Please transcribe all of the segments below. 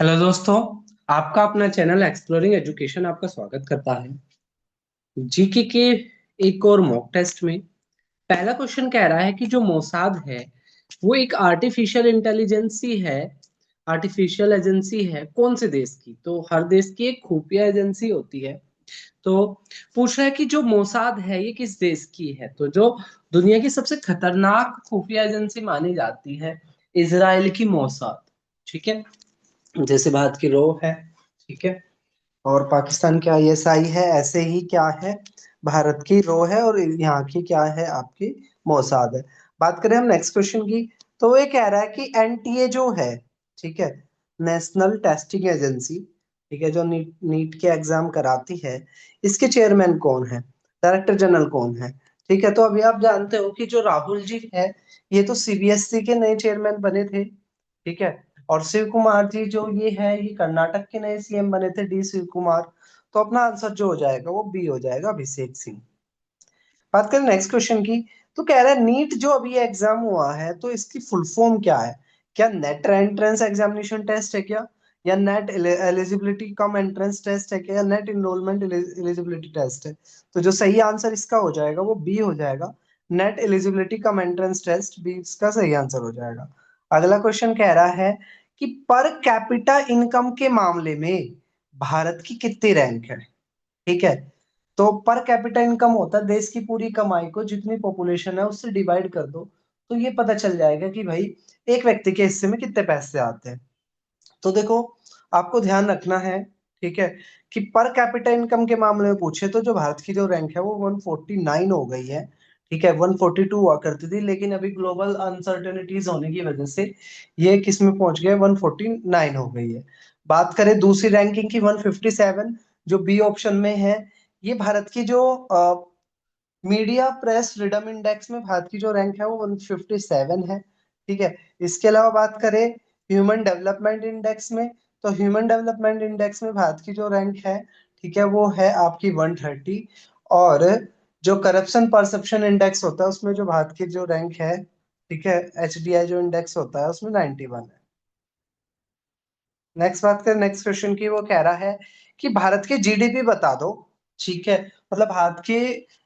Hello दोस्तों। आपका अपना चैनल एक्सप्लोरिंग एजुकेशन आपका स्वागत करता है। जीके के एक और मॉक टेस्ट में पहला क्वेश्चन कह रहा है कि जो मोसाद है वो एक आर्टिफिशियल इंटेलिजेंसी है, आर्टिफिशियल एजेंसी है कौन से देश की। तो हर देश की एक खुफिया एजेंसी होती है। तो पूछ रहा है कि जो मोसाद है ये किस देश की है। तो जो दुनिया की सबसे खतरनाक खुफिया एजेंसी मानी जाती है इजराइल की मोसाद। ठीक है, जैसे भारत की रो है। ठीक है, और पाकिस्तान की आईएसआई है, ऐसे ही क्या है, भारत की रो है और यहाँ की क्या है, आपकी मोसाद है। बात करें हम नेक्स्ट क्वेश्चन की, तो वो ये कह रहा है कि एनटीए जो है, ठीक है, नेशनल टेस्टिंग एजेंसी, ठीक है, जो नीट के एग्जाम कराती है, इसके चेयरमैन कौन है, डायरेक्टर जनरल कौन है। ठीक है, तो अभी आप जानते हो कि जो राहुल जी है ये तो सीबीएसई के नए चेयरमैन बने थे। ठीक है, और शिव कुमार जी जो ये है ये कर्नाटक के नए सीएम बने थे, डी शिव कुमार। तो अपना आंसर जो हो जाएगा वो बी हो जाएगा, अभिषेक सिंह। बात करें नेक्स्ट क्वेश्चन की, तो कह रहा है नीट जो अभी एग्जाम हुआ है तो इसकी फुल फॉर्म क्या है। क्या नेट एंट्रेंस एग्जामिनेशन टेस्ट है क्या, या NET eligibility cum entrance test है क्या, या नेट इनरोलमेंट एलिजिबिलिटी टेस्ट है। तो जो सही आंसर इसका हो जाएगा वो बी हो जाएगा, NET eligibility cum entrance test, B इसका सही आंसर हो जाएगा। अगला क्वेश्चन कह रहा है कि पर कैपिटा इनकम के मामले में भारत की कितनी रैंक है। ठीक है, तो पर कैपिटा इनकम होता है देश की पूरी कमाई को जितनी पॉपुलेशन है उससे डिवाइड कर दो, तो ये पता चल जाएगा कि भाई एक व्यक्ति के हिस्से में कितने पैसे आते हैं। तो देखो, आपको ध्यान रखना है, ठीक है, कि पर कैपिटा इनकम के मामले में पूछे तो जो भारत की जो रैंक है वो 149 हो गई है। ठीक है, 142 हुआ करती थी, लेकिन अभी ग्लोबल अनसर्टेनिटीज होने की वजह से ये किस में पहुंच गया, 149 हो गई है। बात करें दूसरी रैंकिंग की, 157 जो बी ऑप्शन में है, ये भारत की जो मीडिया प्रेस फ्रीडम इंडेक्स में भारत की जो रैंक है वो 157 है। ठीक है, इसके अलावा बात करें ह्यूमन डेवलपमेंट इंडेक्स में, तो ह्यूमन डेवलपमेंट इंडेक्स में भारत की जो रैंक है, ठीक है, वो है आपकी 130। और जो करप्शन परसेप्शन इंडेक्स होता है उसमें जो भारत की जो रैंक है, ठीक है, एचडीआई जो इंडेक्स होता है उसमें 91 है। नेक्स्ट बात करें नेक्स्ट क्वेश्चन की, वो कह रहा है कि भारत के जीडीपी बता दो। ठीक है, मतलब भारत के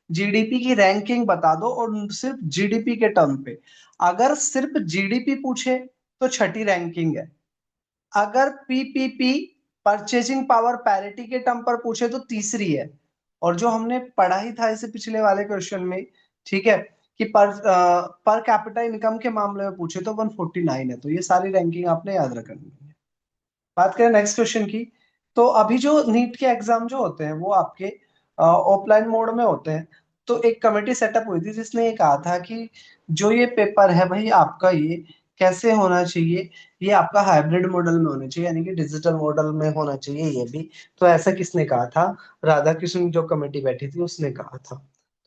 जीडीपी की रैंकिंग बता दो, और सिर्फ जीडीपी के टर्म पे। अगर सिर्फ जीडीपी पूछे तो छठी रैंकिंग है। अगर पीपीपी, परचेजिंग पावर पैरिटी के टर्म पर पूछे तो तीसरी है। और जो हमने पढ़ा ही था इसे पिछले वाले क्वेश्चन में, ठीक है, कि पर कैपिटा इनकम के मामले में पूछे तो 149 है। तो ये सारी रैंकिंग आपने याद रखनी है। बात करें नेक्स्ट क्वेश्चन की, तो अभी जो नीट के एग्जाम जो होते हैं वो आपके ऑफलाइन मोड में होते हैं। तो एक कमेटी सेटअप हुई थी जिसने ये कहा था कि जो ये पेपर है भाई आपका, ये कैसे होना चाहिए, ये आपका हाइब्रिड मॉडल में होना चाहिए, यानी कि डिजिटल मॉडल में होना चाहिए ये भी। तो ऐसा किसने कहा था, राधा कृष्ण जो कमेटी बैठी थी उसने कहा था।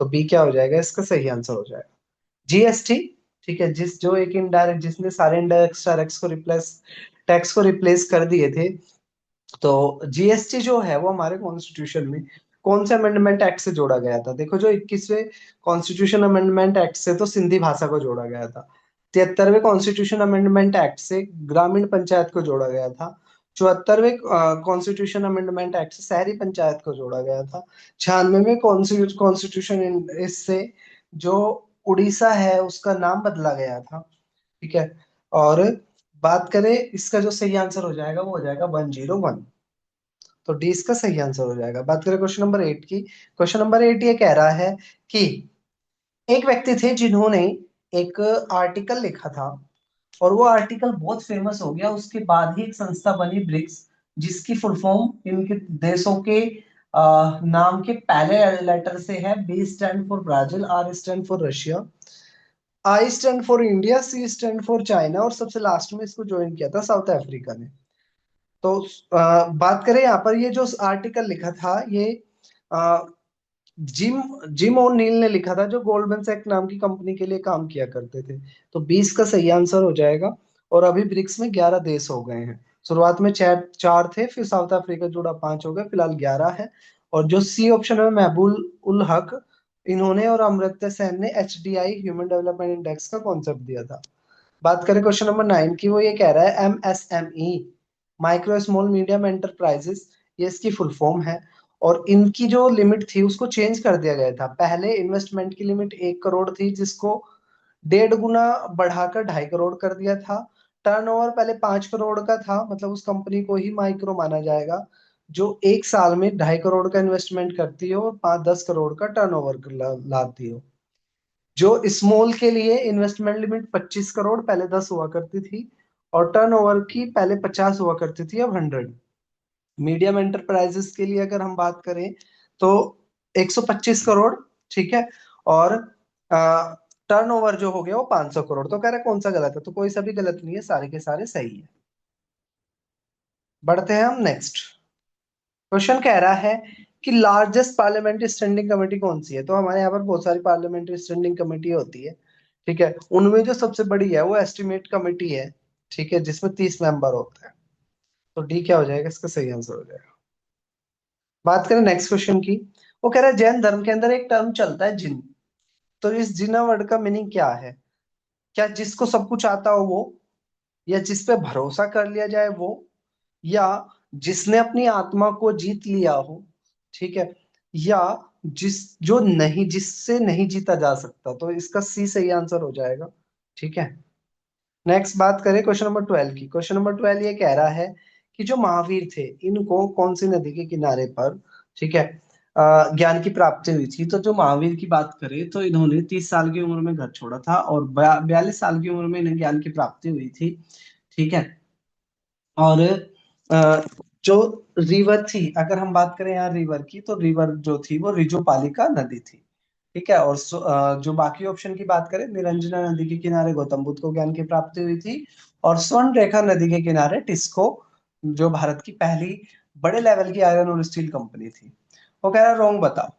तो बी क्या हो जाएगा, इसका सही आंसर हो जाएगा जीएसटी। ठीक है, जिस जो एक इनडायरेक्ट, जिसने सारे इनडायरेक्ट टैक्स को रिप्लेस, टैक्स को रिप्लेस कर दिए थे। तो जीएसटी जो है वो हमारे कॉन्स्टिट्यूशन में कौन से अमेंडमेंट एक्ट से जोड़ा गया था। देखो, जो 21वें कॉन्स्टिट्यूशन अमेंडमेंट एक्ट से तो सिंधी भाषा को जोड़ा गया था। 73वें कॉन्स्टिट्यूशन अमेंडमेंट एक्ट से ग्रामीण पंचायत को जोड़ा गया था। 74वें कॉन्स्टिट्यूशन अमेंडमेंट एक्ट से शहरी पंचायत को जोड़ा गया था। 96वें कॉन्स्टिट्यूशन इससे जो उड़ीसा है उसका नाम बदला गया था। ठीक है, और बात करें इसका जो सही आंसर हो जाएगा वो हो जाएगा 101। तो डी इसका सही आंसर हो जाएगा। बात करें क्वेश्चन नंबर 8 की, क्वेश्चन नंबर 8 ये कह रहा है कि एक व्यक्ति थे जिन्होंने एक आर्टिकल लिखा था, और वो आर्टिकल बहुत फेमस हो गया, उसके बाद ही एक संस्था बनी ब्रिक्स, जिसकी फुल फॉर्म इनके देशों के नाम के पहले लेटर से है। B stand for Brazil, R stand for Russia, I stand for India, C stand for China, और सबसे लास्ट में इसको ज्वाइन किया था साउथ अफ्रीका ने। तो बात करें यहाँ पर, ये जो आर्टिकल लिखा था ये अ, जिम जिम ओ'नील ने लिखा था, जो गोल्डमैन सैक नाम की कंपनी के लिए काम किया करते थे। तो 20 का सही आंसर हो जाएगा। और अभी ब्रिक्स में 11 देश हो गए हैं। शुरुआत में चार चार थे, फिर साउथ अफ्रीका जुड़ा 5 हो गए, फिलहाल 11 है। और जो सी ऑप्शन है महबूल उल हक, इन्होंने और अमर्त्य सेन ने एचडीआई ह्यूमन डेवलपमेंट इंडेक्स का कॉन्सेप्ट दिया था। बात करें क्वेश्चन नंबर 9 की, वो ये कह रहा है MSME micro small medium enterprises, ये इसकी फुल फॉर्म है। और इनकी जो लिमिट थी उसको चेंज कर दिया गया था। पहले इन्वेस्टमेंट की लिमिट 1 करोड़ थी, जिसको 1.5 गुना बढ़ाकर 2.5 करोड़ कर दिया था। टर्नओवर पहले 5 करोड़ का था, मतलब उस कंपनी को ही माइक्रो माना जाएगा जो एक साल में 2.5 करोड़ का इन्वेस्टमेंट करती हो और 5-10 करोड़ का टर्नओवर लाती हो। जो स्मॉल के लिए इन्वेस्टमेंट लिमिट 25 करोड़, पहले 10 हुआ करती थी, और टर्नओवर की पहले 50 हुआ करती थी, अब 100। मीडियम एंटरप्राइजेस के लिए अगर हम बात करें तो 125 करोड़, ठीक है। और टर्नओवर जो हो गया वो 500 करोड़। तो कह रहे कौन सा गलत है, तो कोई सा भी गलत नहीं है, सारे के सारे सही है। बढ़ते हैं हम नेक्स्ट। क्वेश्चन कह रहा है कि लार्जेस्ट पार्लियामेंट्री स्टैंडिंग कमेटी कौन सी है। तो हमारे यहाँ पर बहुत सारी पार्लियामेंट्री स्टैंडिंग कमेटी होती है, ठीक है। उनमें जो सबसे बड़ी है वो एस्टिमेट कमेटी है, ठीक है, जिसमें 30 मेंबर होते हैं। तो डी क्या हो जाएगा, इसका सही आंसर हो जाएगा। बात करें नेक्स्ट क्वेश्चन की। वो कह रहा है जैन धर्म के अंदर एक टर्म चलता है जिन। तो इस जिना वर्ड का मीनिंग क्या है? क्या जिसको सब कुछ आता हो वो, या जिस पे भरोसा कर लिया जाए वो, या जिसने अपनी आत्मा को जीत लिया हो, ठीक है, या जिससे नहीं जीता जा सकता। तो इसका सी सही आंसर हो जाएगा, ठीक है। नेक्स्ट बात करें क्वेश्चन नंबर 12 की। क्वेश्चन नंबर 12 ये कह रहा है कि जो महावीर थे इनको कौन सी नदी के किनारे पर, ठीक है, ज्ञान की प्राप्ति हुई थी। तो जो महावीर की बात करें तो इन्होंने 30 साल की उम्र में घर छोड़ा था और 42 साल की उम्र में इन्हें ज्ञान की प्राप्ति हुई थी, ठीक है। और अ, जो रिवर थी, अगर हम बात करें यहाँ रिवर की, तो रिवर जो थी वो रिजुपालिका नदी थी, ठीक है। और जो बाकी ऑप्शन की बात करें, निरंजना नदी के किनारे गौतम बुद्ध को ज्ञान की प्राप्ति हुई थी, और स्वर्ण रेखा नदी के किनारे टिस्को, जो भारत की पहली बड़े लेवल की आयरन और स्टील कंपनी थी। वो कह रहा है रॉन्ग बताओ,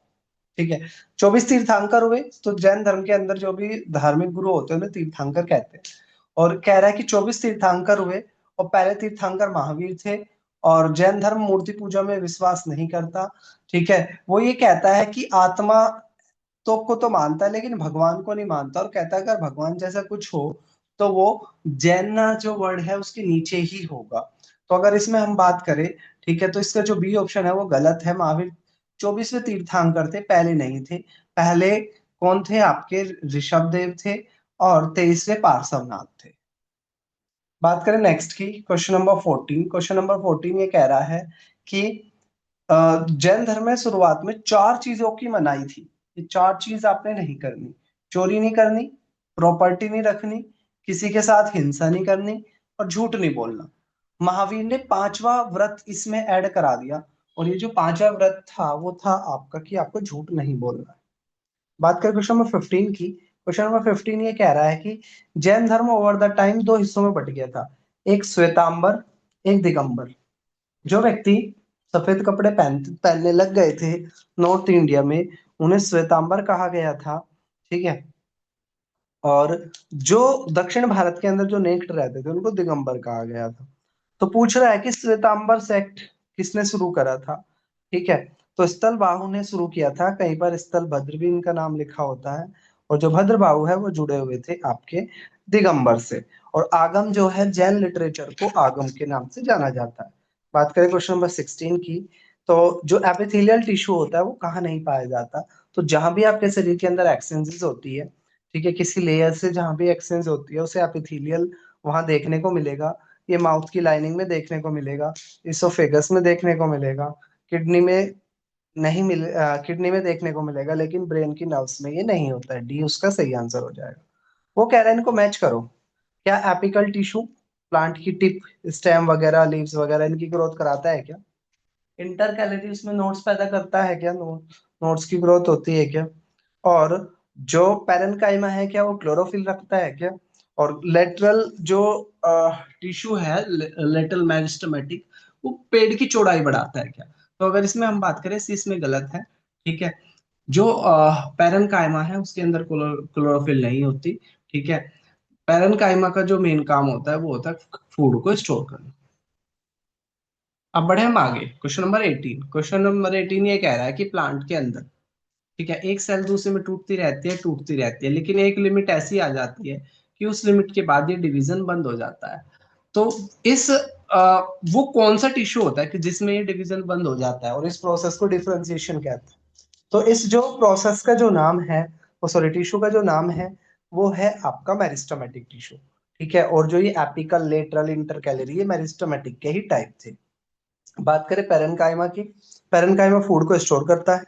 ठीक है। 24 तीर्थंकर हुए। तो जैन धर्म के अंदर जो भी धार्मिक गुरु होते हैं उन्हें तीर्थंकर कहते हैं। और कह रहा है कि 24 तीर्थंकर हुए, और पहले तीर्थंकर महावीर थे। और जैन धर्म मूर्ति पूजा में विश्वास नहीं करता, ठीक है। वो ये कहता है कि आत्मा तो मानता है लेकिन भगवान को नहीं मानता, और कहता है अगर भगवान जैसा कुछ हो तो वो जैन जो वर्ड है उसके नीचे ही होगा। तो अगर इसमें हम बात करें, ठीक है, तो इसका जो बी ऑप्शन है वो गलत है। महावीर 24वें तीर्थंकर थे, पहले नहीं थे। पहले कौन थे आपके? ऋषभ देव थे, और 23वें पार्श्वनाथ थे। बात करें नेक्स्ट की, क्वेश्चन नंबर 14। क्वेश्चन नंबर 14 ये कह रहा है कि जैन धर्म में शुरुआत में 4 चीजों की मनाही थी। ये 4 चीज आपने नहीं करनी: चोरी नहीं करनी, प्रॉपर्टी नहीं रखनी, किसी के साथ हिंसा नहीं करनी, और झूठ नहीं बोलना। महावीर ने 5वां व्रत इसमें ऐड करा दिया, और ये जो 5वां व्रत था वो था आपका कि आपको झूठ नहीं बोलना। बात करें क्वेश्चन नंबर 15 की। क्वेश्चन नंबर 15 ये कह रहा है कि जैन धर्म ओवर द टाइम 2 हिस्सों में बट गया था, एक श्वेतांबर, एक दिगंबर। जो व्यक्ति सफेद कपड़े पहनने लग गए थे नॉर्थ इंडिया में, उन्हें श्वेतांबर कहा गया था, ठीक है। और जो दक्षिण भारत के अंदर जो नेक्ट रहते थे उनको दिगंबर कहा गया था। तो पूछ रहा है कि श्वेतांबर सेक्ट किसने शुरू करा था, ठीक है। तो स्थल बाहु ने शुरू किया था। कहीं पर स्थल भद्र भी इनका नाम लिखा होता है, और जो भद्र बाहु है वो जुड़े हुए थे आपके दिगंबर से। और आगम जो है, जैन लिटरेचर को आगम के नाम से जाना जाता है। बात करें क्वेश्चन नंबर 16 की। तो जो एपिथेलियल टिश्यू होता है वो कहाँ नहीं पाया जाता? तो जहां भी आपके शरीर के अंदर एक्सचेंजेस होती है, ठीक है, किसी लेयर से जहां भी एक्सचेंज होती है उसे एपिथेलियल वहां देखने को मिलेगा। ये माउथ की लाइनिंग में देखने को मिलेगा, इसोफेगस में देखने को मिलेगा, किडनी में नहीं किडनी में देखने को मिलेगा, लेकिन ब्रेन की नर्व्स में ये नहीं होता है। डी उसका सही आंसर हो जाएगा। वो कह रहे हैं इनको मैच करो। क्या एपिकल टिश्यू प्लांट की टिप, स्टेम वगैरह, लीव्स वगैरह इनकी ग्रोथ कराता है क्या? इंटरकैलरी उसमें नोट्स पैदा करता है क्या? नोट्स की ग्रोथ होती है क्या? और जो पैरेन्काइमा है क्या वो क्लोरोफिल रखता है क्या? और लेटरल जो टिश्यू है, लेटरल मेरिस्टेमेटिक, वो पेड़ की चौड़ाई बढ़ाता है क्या? तो अगर इसमें हम बात करें, सी इसमें गलत है, ठीक है। जो पैरेन्काइमा है उसके अंदर क्लोरोफिल नहीं होती, ठीक है। पैरेन्काइमा का जो मेन काम होता है वो होता है फूड को स्टोर करना। अब बढ़े हम आगे, क्वेश्चन नंबर 18। क्वेश्चन नंबर 18 ये कह रहा है कि प्लांट के अंदर, ठीक है, एक सेल दूसरे में टूटती रहती है, लेकिन एक लिमिट ऐसी आ जाती है कि उस लिमिट के बाद ये डिवीजन बंद हो जाता है। तो इस वो कौन सा टिश्यू होता है कि जिसमें ये डिवीजन बंद हो जाता है, और इस प्रोसेस को डिफरेंशिएशन कहते हैं। तो इस जो प्रोसेस का जो नाम है, वो सॉरी टिश्यू का जो नाम है, वो है आपका मेरिस्टेमेटिक टिश्यू। ठीक है, और जो ये एपिकल, लेटरल, इंटरकैलरी, ये मेरिस्टेमेटिक के ही टाइप थे। बात करें पेरेन्काइमा की, पेरेन्काइमा फूड को स्टोर करता है।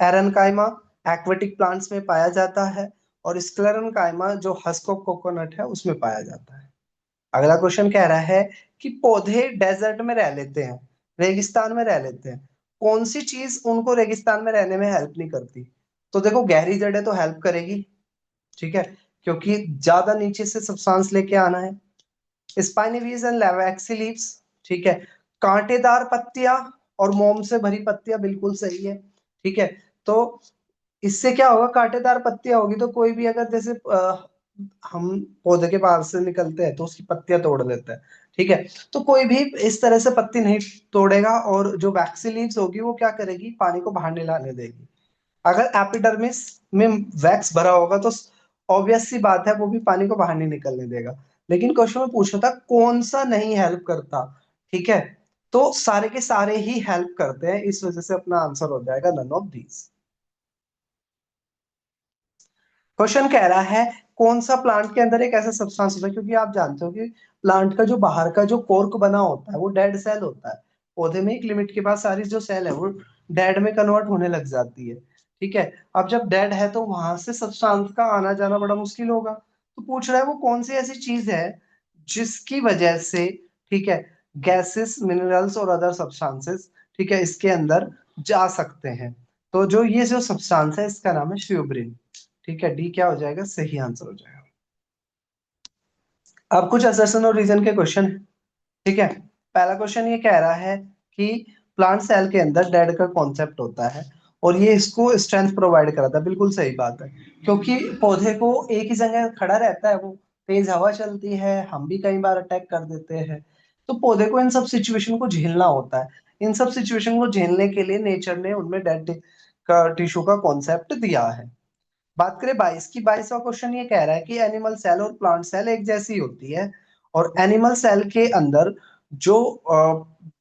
एरेन्काइमा एक्वेटिक प्लांट्स में पाया जाता है, और स्क्लेरेन्काइमा जो हस्क ऑफ कोकोनट है उसमें पाया जाता है। अगला क्वेश्चन कह रहा है कि पौधे डेजर्ट में रह लेते हैं, रेगिस्तान में रह लेते हैं, कौन सी चीज उनको रेगिस्तान में रहने में हेल्प नहीं करती? तो देखो, गहरी जड़ें तो हेल्प करेगी, ठीक है, क्योंकि ज्यादा नीचे से सब्सटेंस लेके आना है। स्पाइनी वीज एंड लैवेक्सी लीव्स, ठीक है। कांटेदार पत्तियां और मोम से भरी पत्तियां, बिल्कुल सही है, ठीक है। तो इससे क्या होगा, कांटेदार पत्तियां होगी तो कोई भी अगर जैसे हम पौधे के पास से निकलते हैं तो उसकी पत्तियां तोड़ देते हैं, ठीक है। तो कोई भी इस तरह से पत्ती नहीं तोड़ेगा, और जो वैक्सी लीव्स होगी वो क्या करेगी, पानी को बाहर निकालने देगी। अगर एपिडर्मिस में वैक्स भरा होगा तो ऑब्वियस सी बात है वो भी पानी को बाहर नहीं निकलने देगा। लेकिन क्वेश्चन में पूछा था कौन सा नहीं हेल्प करता, ठीक है। तो सारे के सारे ही हेल्प करते हैं, इस वजह से अपना आंसर हो जाएगा नन ऑफ दीज। क्वेश्चन कह रहा है कौन सा प्लांट के अंदर एक ऐसा सब्सटेंस होता है, क्योंकि आप जानते हो कि प्लांट का जो बाहर का जो कोर्क बना होता है वो डेड सेल होता है। पौधे में एक लिमिट के बाद सारी जो सेल है वो डेड में कन्वर्ट होने लग जाती है, ठीक है। अब जब डेड है तो वहां से सब्सटेंस का आना जाना बड़ा मुश्किल होगा। तो पूछ रहा है वो कौन सी ऐसी चीज है जिसकी वजह से, ठीक है, गैसेस, मिनरल्स और अदर सब्सटेंसेस, ठीक है, इसके अंदर जा सकते हैं। तो जो ये जो सब्सटेंस है इसका नाम है ट्यूबरिन, ठीक है। डी क्या हो जाएगा, सही आंसर हो जाएगा। अब कुछ असर्शन और रीजन के क्वेश्चन, ठीक है। पहला क्वेश्चन ये कह रहा है कि प्लांट सेल के अंदर डेड का कॉन्सेप्ट होता है और ये इसको स्ट्रेंथ प्रोवाइड कराता है, बिल्कुल सही बात है। क्योंकि पौधे को एक ही जगह खड़ा रहता है, वो तेज हवा चलती है, हम भी कई बार अटैक कर देते हैं, तो पौधे को इन सब सिचुएशन को झेलना होता है। इन सब सिचुएशन को झेलने के लिए नेचर ने उनमें डेड का टिश्यू का कॉन्सेप्ट दिया है। बात करें 22 की, 22वां क्वेश्चन ये कह रहा है कि एनिमल सेल और प्लांट सेल एक जैसी होती है, और एनिमल सेल के अंदर जो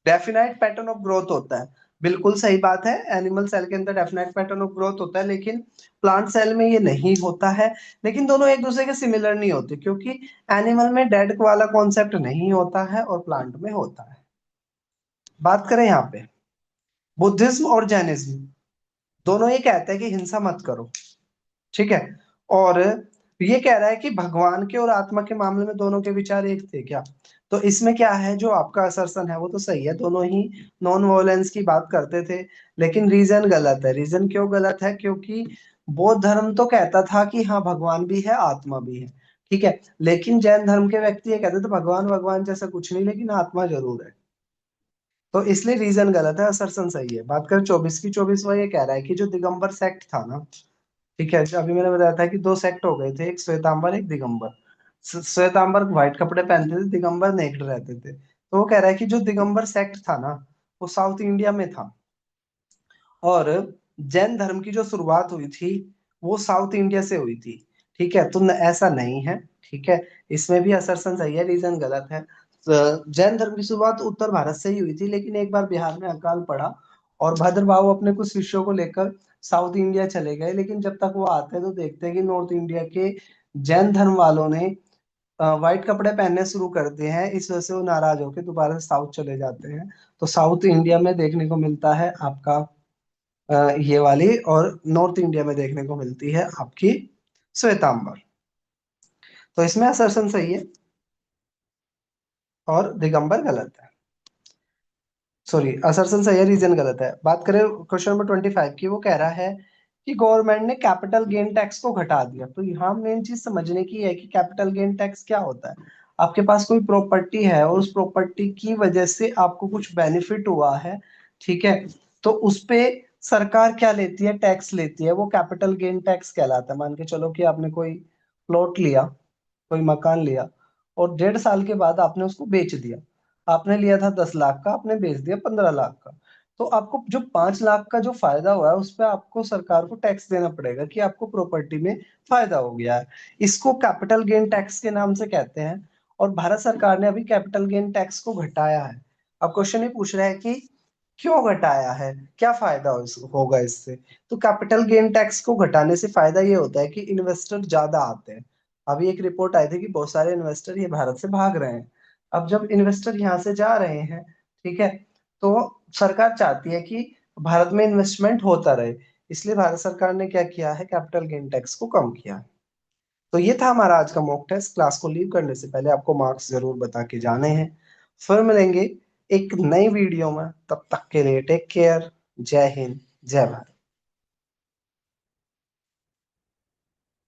डेफिनाइट पैटर्न ऑफ ग्रोथ होता है, बिल्कुल सही बात है, एनिमल सेल के अंदर डेफिनाइट पैटर्न ऑफ ग्रोथ होता है, लेकिन प्लांट सेल में ये नहीं होता है। लेकिन दोनों एक दूसरे के सिमिलर नहीं होते, क्योंकि एनिमल में डेड वाला कॉन्सेप्ट नहीं होता है और प्लांट में होता है। बात करें यहाँ पे बुद्धिज्म और जैनिज्म, दोनों ये कहते हैं कि हिंसा मत करो, ठीक है। और ये कह रहा है कि भगवान के और आत्मा के मामले में दोनों के विचार एक थे क्या? तो इसमें क्या है, जो आपका असर्सन है वो तो सही है, दोनों ही नॉन वॉयलेंस की बात करते थे। लेकिन रीजन गलत है। रीजन क्यों गलत है? क्योंकि बौद्ध धर्म तो कहता था कि हाँ भगवान भी है, आत्मा भी है, ठीक है। लेकिन जैन धर्म के व्यक्ति ये कहते थे भगवान भगवान जैसा कुछ नहीं, लेकिन आत्मा जरूर है। तो इसलिए रीजन गलत है, असर्सन सही है। बात कर 24 की, 24वां ये कह रहा है कि जो दिगंबर सेक्ट था ना, ठीक है, अभी मैंने बताया था कि दो सेक्ट हो गए थे, एक श्वेतांबर एक दिगंबर। श्वेतांबर व्हाइट कपड़े पहनते थे, दिगंबर नेक्ड रहते थे। तो वो कह रहा है कि जो दिगंबर सेक्ट था ना, वो साउथ इंडिया में था, और जैन धर्म की जो शुरुआत हुई थी वो साउथ इंडिया से हुई थी, ठीक है। तो ऐसा नहीं है, ठीक है। इसमें भी असर्सन सही है, रीजन गलत है। जैन धर्म की शुरुआत उत्तर भारत से ही हुई थी, लेकिन एक बार बिहार में अकाल पड़ा और भद्रभाव अपने कुछ शिष्यों को लेकर साउथ इंडिया चले गए। लेकिन जब तक वो आते हैं तो देखते हैं कि नॉर्थ इंडिया के जैन धर्म वालों ने व्हाइट कपड़े पहनने शुरू करते हैं, इस वजह से वो नाराज होकर दोबारा साउथ चले जाते हैं। तो साउथ इंडिया में देखने को मिलता है आपका ये वाली, और नॉर्थ इंडिया में देखने को मिलती है आपकी श्वेतांबर। तो इसमें असर्शन सही है और दिगंबर गलत है, सॉरी, असर्शन सही है, रीजन गलत है। बात करें क्वेश्चन नंबर 25 की, वो कह रहा है कि गवर्नमेंट ने कैपिटल गेन टैक्स को घटा दिया। तो यहाँ मेन चीज समझने की है कि कैपिटल गेन टैक्स क्या होता है। आपके पास कोई प्रॉपर्टी है और उस प्रॉपर्टी की वजह से आपको कुछ बेनिफिट हुआ है, ठीक है, तो उस पे सरकार क्या लेती है, टैक्स लेती है, वो कैपिटल गेन टैक्स कहलाता है। मान के चलो कि आपने कोई प्लॉट लिया, कोई मकान लिया, और 1.5 साल के बाद आपने उसको बेच दिया। आपने लिया था 10 लाख का, आपने बेच दिया 15 लाख का। तो आपको जो 5 लाख का जो फायदा हुआ है उस पर आपको सरकार को टैक्स देना पड़ेगा कि आपको प्रॉपर्टी में फायदा हो गया है। इसको कैपिटल गेन टैक्स के नाम से कहते हैं। और भारत सरकार ने अभी कैपिटल गेन टैक्स को घटाया है। अब क्वेश्चन ये पूछ रहा है कि क्यों घटाया है, क्या फायदा होगा इससे। तो कैपिटल गेन टैक्स को घटाने से फायदा ये होता है कि इन्वेस्टर ज्यादा आते हैं। अभी एक रिपोर्ट आई थी कि बहुत सारे इन्वेस्टर ये भारत से भाग रहे हैं। अब जब इन्वेस्टर यहाँ से जा रहे हैं, ठीक है, तो सरकार चाहती है कि भारत में इन्वेस्टमेंट होता रहे। इसलिए भारत सरकार ने क्या किया है, कैपिटल गेन टैक्स को कम किया है। तो ये था हमारा आज का मॉक टेस्ट। क्लास को लीव करने से पहले आपको मार्क्स जरूर बता के जाने हैं। फिर मिलेंगे एक नई वीडियो में, तब तक के लिए टेक केयर। जय हिंद, जय भारत।